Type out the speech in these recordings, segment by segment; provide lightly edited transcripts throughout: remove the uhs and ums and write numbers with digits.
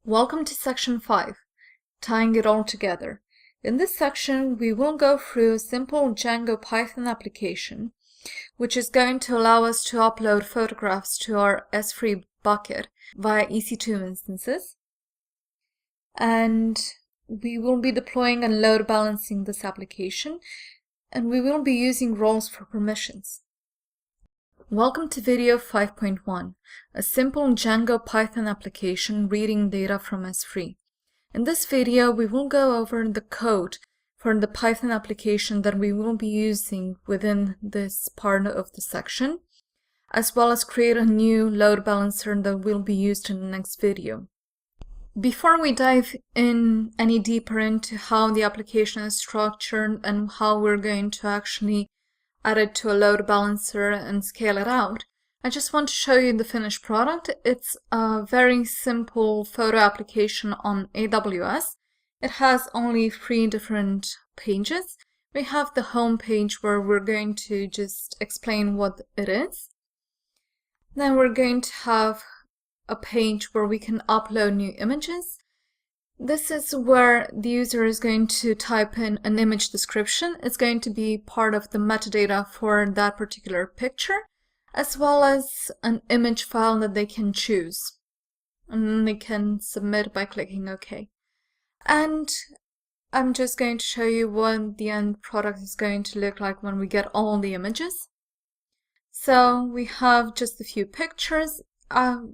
Welcome to section 5, tying it all together. In this section, we will go through a simple Django Python application, which is going to allow us to upload photographs to our S3 bucket via EC2 instances. And we will be deploying and load balancing this application, and we will be using roles for permissions. Welcome to video 5.1, a simple Django Python application reading data from S3. In this video, we will go over the code for the Python application that we will be using within this part of the section, as well as create a new load balancer that will be used in the next video. Before we dive in any deeper into how the application is structured and how we're going to actually add it to a load balancer and scale it out, I just want to show you the finished product. It's a very simple photo application on AWS. It has only 3 different pages. We have the home page where we're going to just explain what it is. Then we're going to have a page where we can upload new images. This is where the user is going to type in an image description. It's going to be part of the metadata for that particular picture, as well as an image file that they can choose. And then they can submit by clicking OK. And I'm just going to show you what the end product is going to look like when we get all the images. So we have just a few pictures.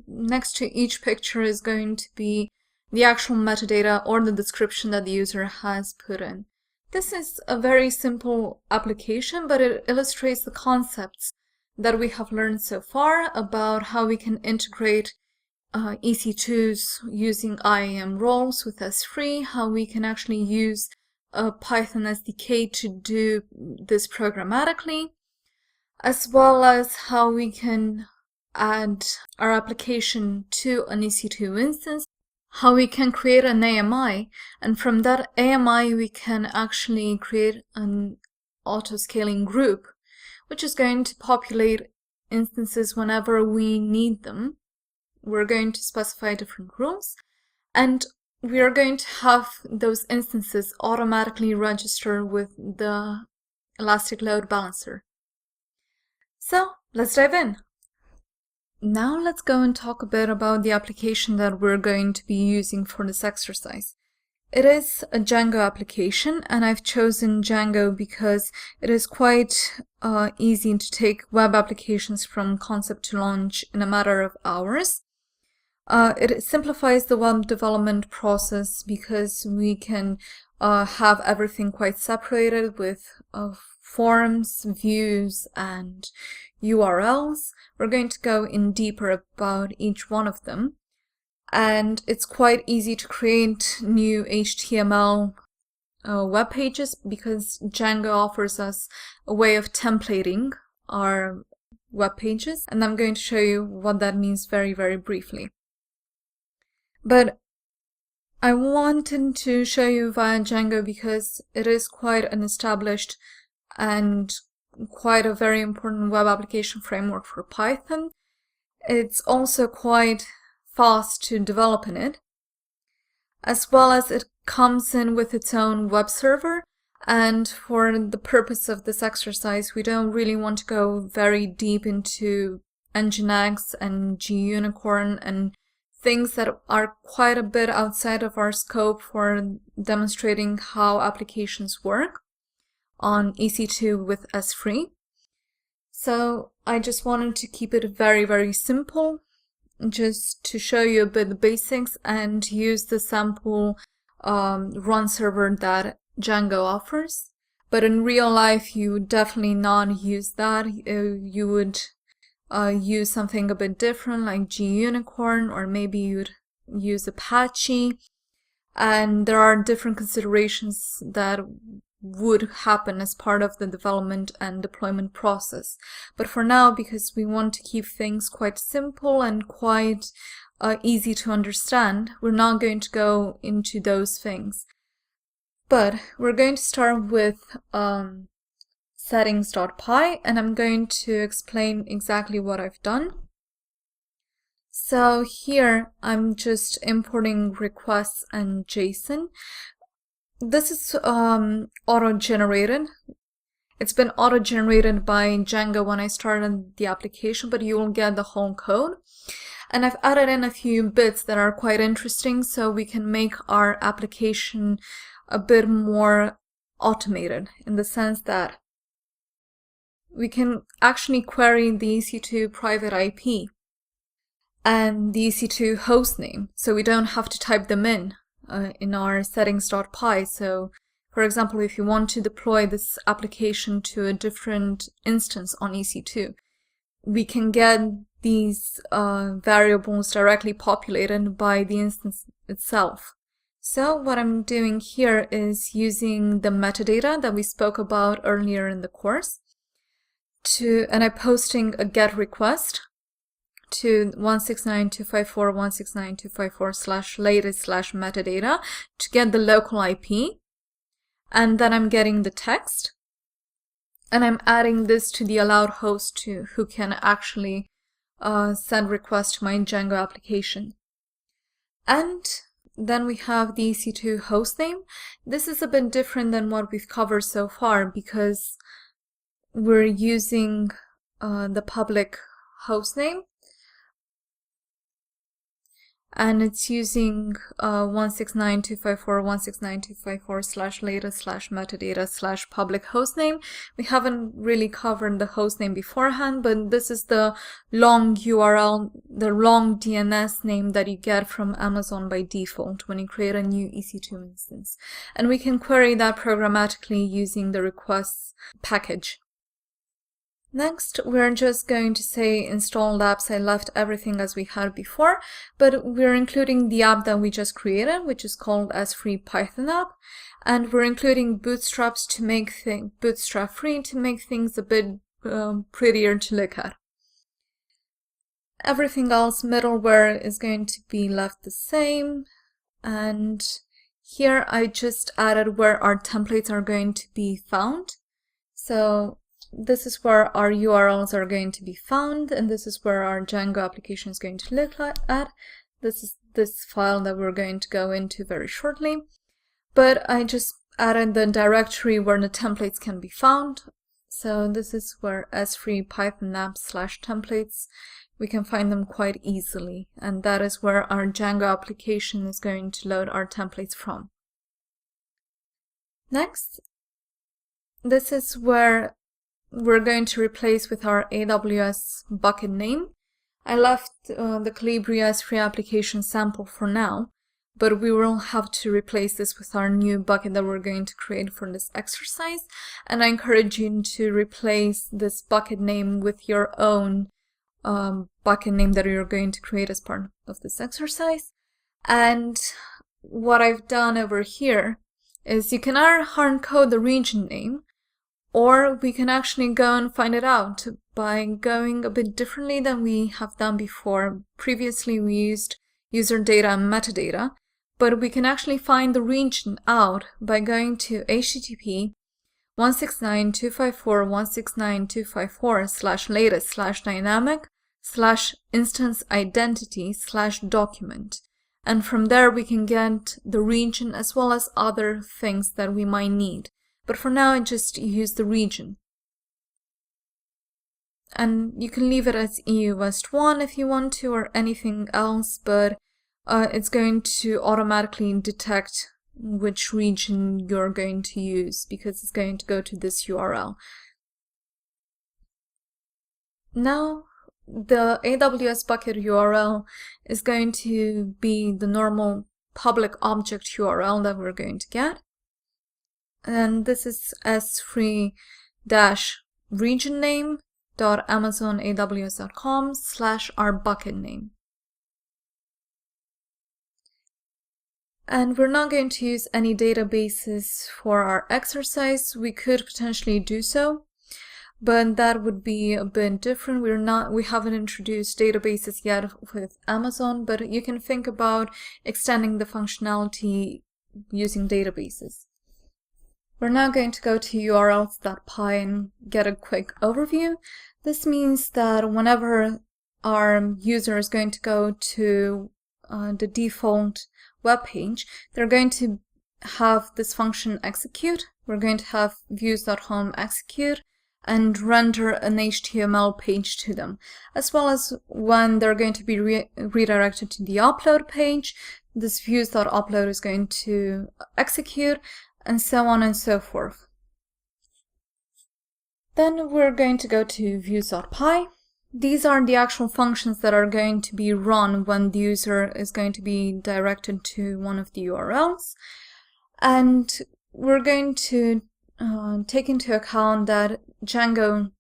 Next to each picture is going to be the actual metadata or the description that the user has put in. This is a very simple application, but it illustrates the concepts that we have learned so far about how we can integrate EC2s using IAM roles with S3, how we can actually use a Python SDK to do this programmatically, as well as how we can add our application to an EC2 instance, how we can create an AMI, and from that AMI we can actually create an auto-scaling group, which is going to populate instances whenever we need them. We're going to specify different rules, and we are going to have those instances automatically register with the Elastic Load Balancer. So let's dive in. Now let's go and talk a bit about the application that we're going to be using for this exercise. It is a Django application, and I've chosen Django because it is quite easy to take web applications from concept to launch in a matter of hours. It simplifies the web development process because we can have everything quite separated with forms, views, and URLs. We're going to go in deeper about each one of them. And it's quite easy to create new HTML web pages because Django offers us a way of templating our web pages. And I'm going to show you what that means very, very briefly. But I wanted to show you via Django because it is quite an established and quite a very important web application framework for Python. It's also quite fast to develop in it, as well as it comes in with its own web server. And for the purpose of this exercise, we don't really want to go very deep into Nginx and gUnicorn and things that are quite a bit outside of our scope for demonstrating how applications work on EC2 with S3. So I just wanted to keep it very, very simple, just to show you a bit the basics and use the sample run server that Django offers. But in real life, you would definitely not use that. You would use something a bit different like gUnicorn, or maybe you'd use Apache. And there are different considerations that would happen as part of the development and deployment process. But for now, because we want to keep things quite simple and quite easy to understand, we're not going to go into those things. But we're going to start with settings.py, and I'm going to explain exactly what I've done. So here I'm just importing requests and JSON. This is auto-generated. It's been auto-generated by Django when I started the application, but you will get the whole code. And I've added in a few bits that are quite interesting so we can make our application a bit more automated, in the sense that we can actually query the EC2 private IP and the EC2 hostname, so we don't have to type them in our settings.py. So for example, if you want to deploy this application to a different instance on EC2, we can get these variables directly populated by the instance itself. So what I'm doing here is using the metadata that we spoke about earlier in the course, and I'm posting a GET request to 169.254.169.254/latest/metadata to get the local IP, and then I'm getting the text, and I'm adding this to the allowed host who can actually send requests to my Django application. And then we have the EC2 hostname. This is a bit different than what we've covered so far because we're using the public hostname, and it's using 169.254.169.254/latest/metadata/public hostname. We haven't really covered the hostname beforehand, but this is the long URL, the long DNS name that you get from Amazon by default when you create a new EC2 instance. And we can query that programmatically using the requests package. Next, we're just going to say installed apps. I left everything as we had before, but we're including the app that we just created, which is called as free Python app, and we're including bootstraps to make bootstrap free to make things a bit prettier to look at. Everything else, middleware, is going to be left the same, and here I just added where our templates are going to be found. So this is where our URLs are going to be found, and this is where our Django application is going to look at. This is this file that we're going to go into very shortly. But I just added the directory where the templates can be found. So this is where s3 python app/templates, we can find them quite easily. And that is where our Django application is going to load our templates from. Next, this is where we're going to replace with our AWS bucket name. I left the Calibri S3 application sample for now, but we will have to replace this with our new bucket that we're going to create for this exercise. And I encourage you to replace this bucket name with your own bucket name that you're going to create as part of this exercise. And what I've done over here is you can either hard code the region name, or we can actually go and find it out by going a bit differently than we have done before. Previously we used user data and metadata, but we can actually find the region out by going to http 169.254.169.254/latest/dynamic/instance identity/document. And from there we can get the region as well as other things that we might need. But for now, I just use the region. And you can leave it as EU West 1 if you want to, or anything else, but it's going to automatically detect which region you're going to use because it's going to go to this URL. Now, the AWS bucket URL is going to be the normal public object URL that we're going to get. And this is s3-regionname.amazonaws.com/our bucket name. And we're not going to use any databases for our exercise. We could potentially do so, but that would be a bit different. We haven't introduced databases yet with Amazon, but you can think about extending the functionality using databases. We're now going to go to urls.py and get a quick overview. This means that whenever our user is going to go to the default web page, they're going to have this function execute. We're going to have views.home execute and render an HTML page to them, as well as when they're going to be redirected to the upload page, this views.upload is going to execute, and so on and so forth. Then we're going to go to views.py. These are the actual functions that are going to be run when the user is going to be directed to one of the URLs. And we're going to take into account that Django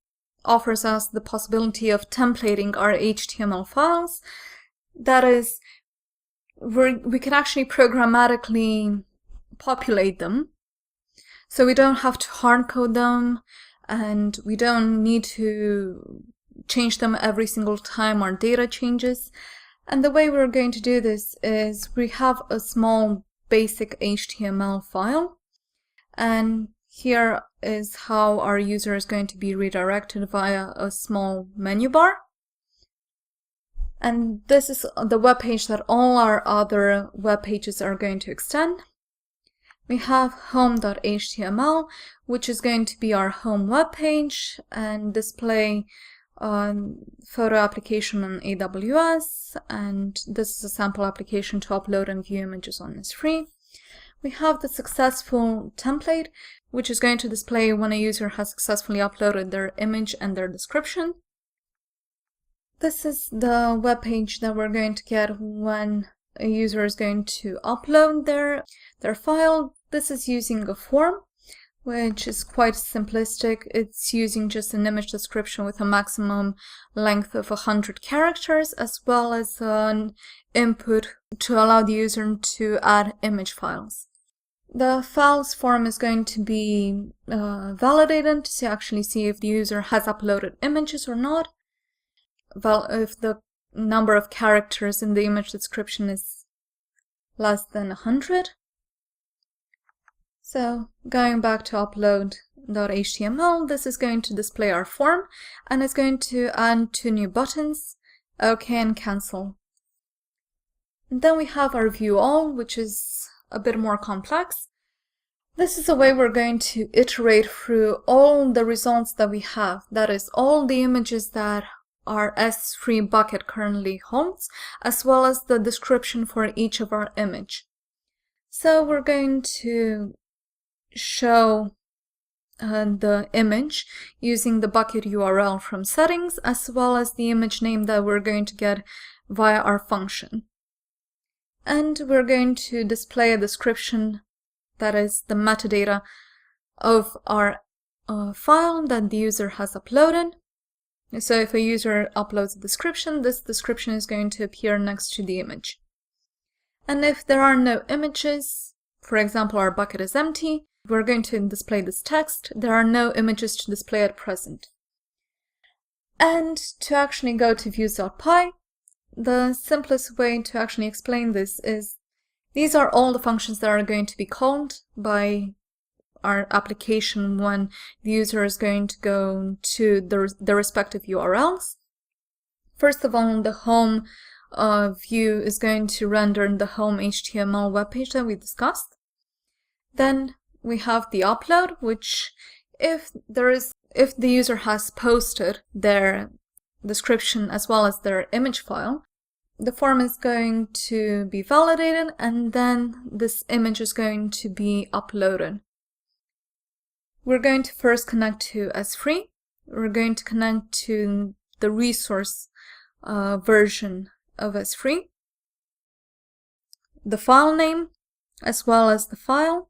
offers us the possibility of templating our HTML files. That is, we can actually programmatically populate them. So we don't have to hard-code them, and we don't need to change them every single time our data changes. And the way we're going to do this is we have a small basic HTML file, and here is how our user is going to be redirected via a small menu bar. And this is the web page that all our other web pages are going to extend. We have home.html, which is going to be our home web page and display photo application on AWS, and this is a sample application to upload and view images on S3. We have the successful template, which is going to display when a user has successfully uploaded their image and their description. This is the web page that we're going to get when a user is going to upload their file. This is using a form, which is quite simplistic. It's using just an image description with a maximum length of 100 characters, as well as an input to allow the user to add image files. The files form is going to be validated to actually see if the user has uploaded images or not. If the number of characters in the image description is less than 100. So going back to upload.html, this is going to display our form, and it's going to add 2 new buttons, OK and cancel. And then we have our view all, which is a bit more complex. This is a way we're going to iterate through all the results that we have, that is, all the images that our S3 bucket currently holds, as well as the description for each of our image. So we're going to show the image using the bucket URL from settings, as well as the image name that we're going to get via our function. And we're going to display a description, that is the metadata of our file that the user has uploaded. So if a user uploads a description, this description is going to appear next to the image. And if there are no images, for example, our bucket is empty, we're going to display this text: there are no images to display at present. And to actually go to views.py, the simplest way to actually explain this is these are all the functions that are going to be called by our application when the user is going to go to the respective URLs. First of all, the home view is going to render the home HTML web page that we discussed. Then we have the upload, which if the user has posted their description as well as their image file, the form is going to be validated, and then this image is going to be uploaded. We're going to first connect to S3. We're going to connect to the resource version of S3, the file name, as well as the file.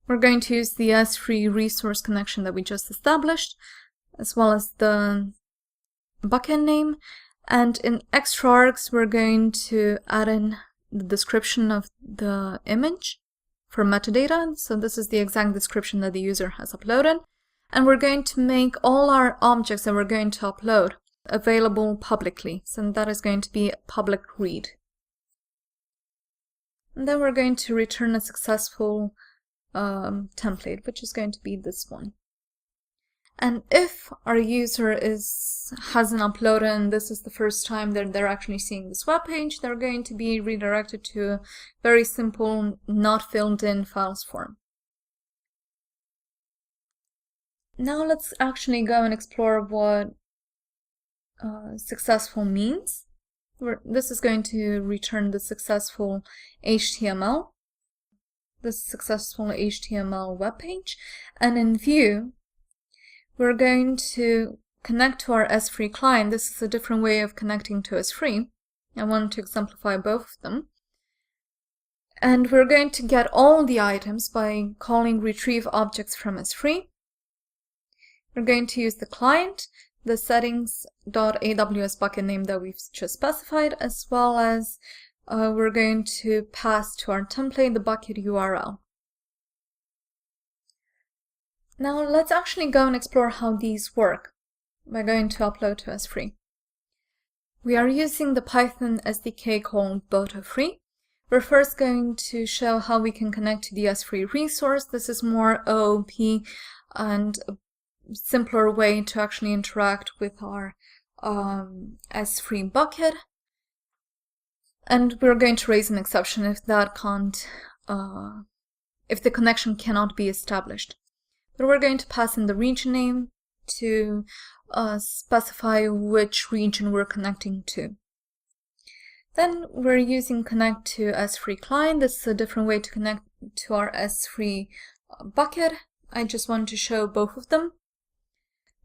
We're going to use the S3 resource connection that we just established, as well as the bucket name. And in extra args, we're going to add in the description of the image for metadata. So this is the exact description that the user has uploaded. And we're going to make all our objects that we're going to upload available publicly. So that is going to be a public read. And then we're going to return a successful template, which is going to be this one. And if our user hasn't uploaded and this is the first time that they're actually seeing this web page, they're going to be redirected to a very simple, not filled in files form. Now let's actually go and explore what successful means. This is going to return the successful HTML, the successful HTML web page, and in view, we're going to connect to our S3 client. This is a different way of connecting to S3. I want to exemplify both of them. And we're going to get all the items by calling retrieve objects from S3. We're going to use the client, the settings.aws bucket name that we've just specified, as well as we're going to pass to our template the bucket URL. Now let's actually go and explore how these work by going to upload to S3. We are using the Python SDK called BotoFree. We're first going to show how we can connect to the S3 resource. This is more OOP and a simpler way to actually interact with our S3 bucket. And we're going to raise an exception if that if the connection cannot be established. But we're going to pass in the region name to specify which region we're connecting to. Then we're using connect to S3 client. This is a different way to connect to our S3 bucket. I just want to show both of them.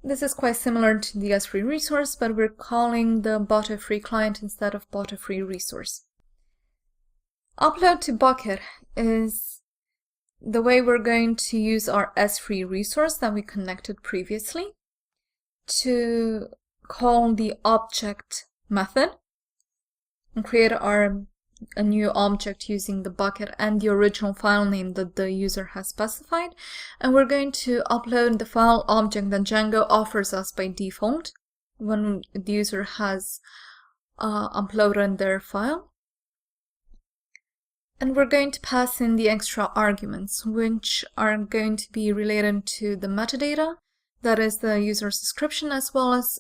This is quite similar to the S3 resource, but we're calling the BotoFree client instead of BotoFree resource. Upload to bucket is the way we're going to use our S3 resource that we connected previously to call the object method and create a new object using the bucket and the original file name that the user has specified. And we're going to upload the file object that Django offers us by default when the user has uploaded their file. And we're going to pass in the extra arguments, which are going to be related to the metadata, that is the user's description, as well as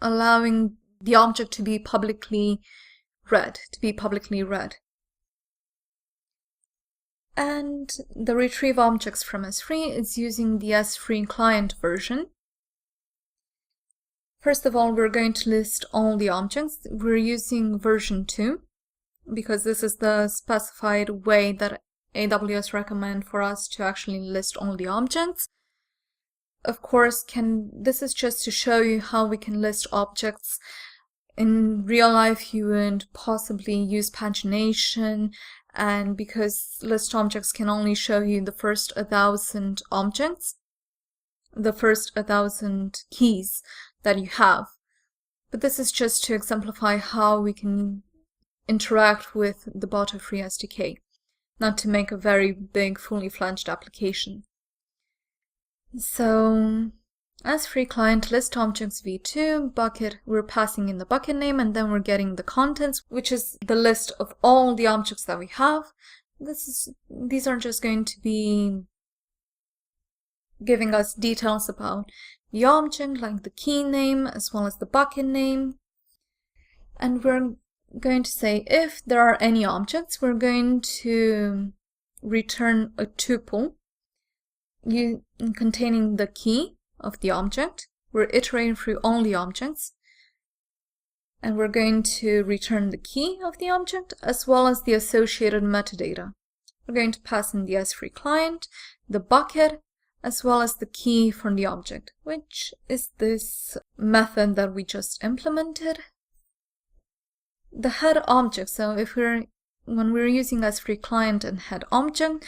allowing the object to be publicly read, And the retrieve objects from S3 is using the S3 client version. First of all, we're going to list all the objects. We're using version 2. Because this is the specified way that AWS recommend for us to actually list all the objects. Of course, this is just to show you how we can list objects. In real life, you would possibly use pagination, and because list objects can only show you the first 1,000 objects, the first 1,000 keys that you have. But this is just to exemplify how we can interact with the BotoFree SDK, not to make a very big, fully fledged application. So, S3 client list objects v2 bucket, we're passing in the bucket name, and then we're getting the contents, which is the list of all the objects that we have. These are just going to be giving us details about the object, like the key name as well as the bucket name. And we're going to say if there are any objects, we're going to return a tuple containing the key of the object. We're iterating through all the objects, and we're going to return the key of the object as well as the associated metadata. We're going to pass in the S3 client, the bucket, as well as the key for the object, which is this method that we just implemented. The head object, so when we're using S3 client and head object,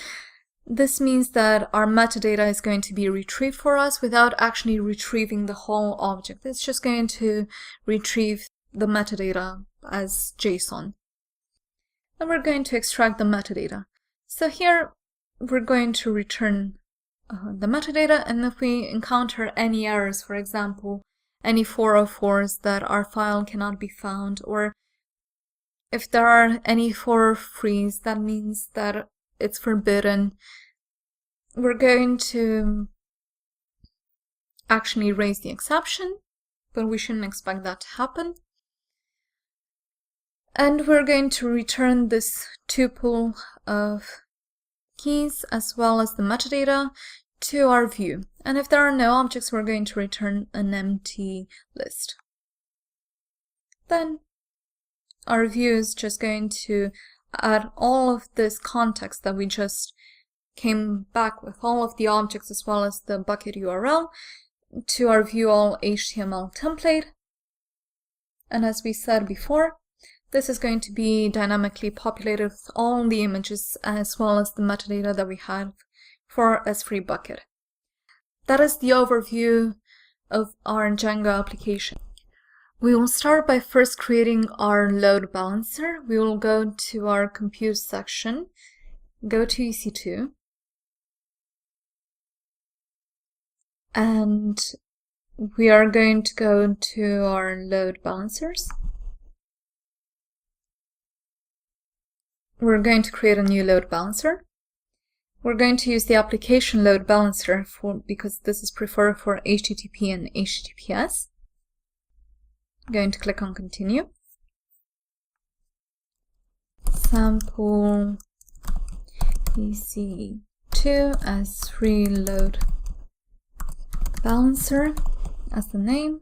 this means that our metadata is going to be retrieved for us without actually retrieving the whole object. It's just going to retrieve the metadata as JSON. And we're going to extract the metadata. So here we're going to return the metadata, and if we encounter any errors, for example, any 404s that our file cannot be found, or if there are any 403s, that means that it's forbidden. We're going to actually raise the exception, but we shouldn't expect that to happen. And we're going to return this tuple of keys as well as the metadata to our view. And if there are no objects, we're going to return an empty list. Then our view is just going to add all of this context that we just came back with, all of the objects as well as the bucket URL, to our view all HTML template. And as we said before, this is going to be dynamically populated with all the images as well as the metadata that we have for S3 bucket. That is the overview of our Django application. We will start by first creating our load balancer. We will go to our compute section, go to EC2, and we are going to go to our load balancers. We're going to create a new load balancer. We're going to use the application load balancer because this is preferred for HTTP and HTTPS. I'm going to click on continue. Sample EC2 S3 load balancer as the name.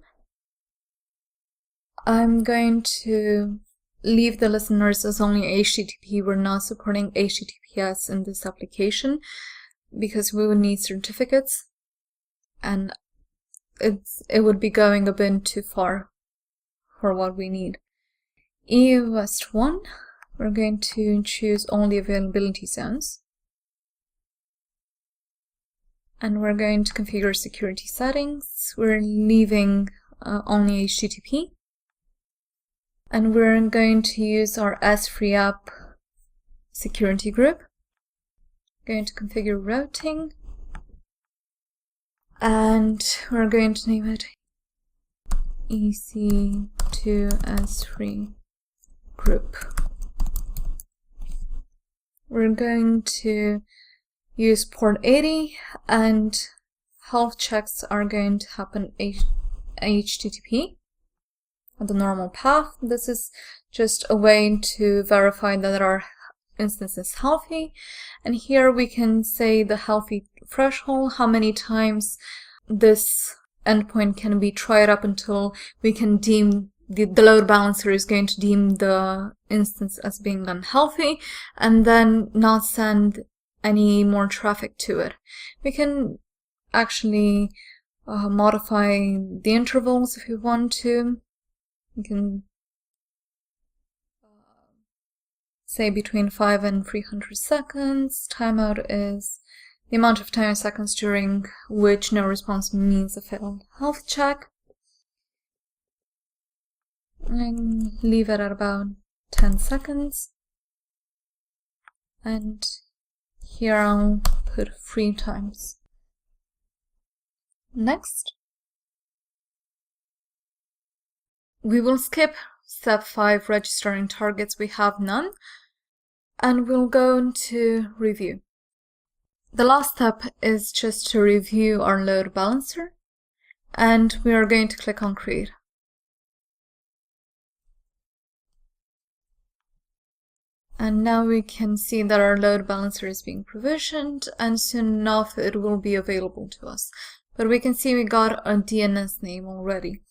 I'm going to leave the listeners as only HTTP. We're not supporting HTTPS in this application because we would need certificates and it would be going a bit too far for what we need. EU West 1, we're going to choose only availability zones. And we're going to configure security settings. We're leaving only HTTP. And we're going to use our S3 app security group. Going to configure routing. And we're going to name it EC2 S3 group. We're going to use port 80 and health checks are going to happen HTTP. The normal path. This is just a way to verify that our instance is healthy. And here we can say the healthy threshold, how many times this endpoint can be tried up until we can deem the load balancer is going to deem the instance as being unhealthy and then not send any more traffic to it. We can actually modify the intervals if we want to. We can say between 5 and 300 seconds. Timeout is the amount of time seconds during which no response means a failed health check. And leave it at about 10 seconds. And here I'll put 3 times. Next. We will skip step 5, registering targets. We have none. And we'll go into review. The last step is just to review our load balancer. And we are going to click on create. And now we can see that our load balancer is being provisioned and soon enough it will be available to us. But we can see we got a DNS name already.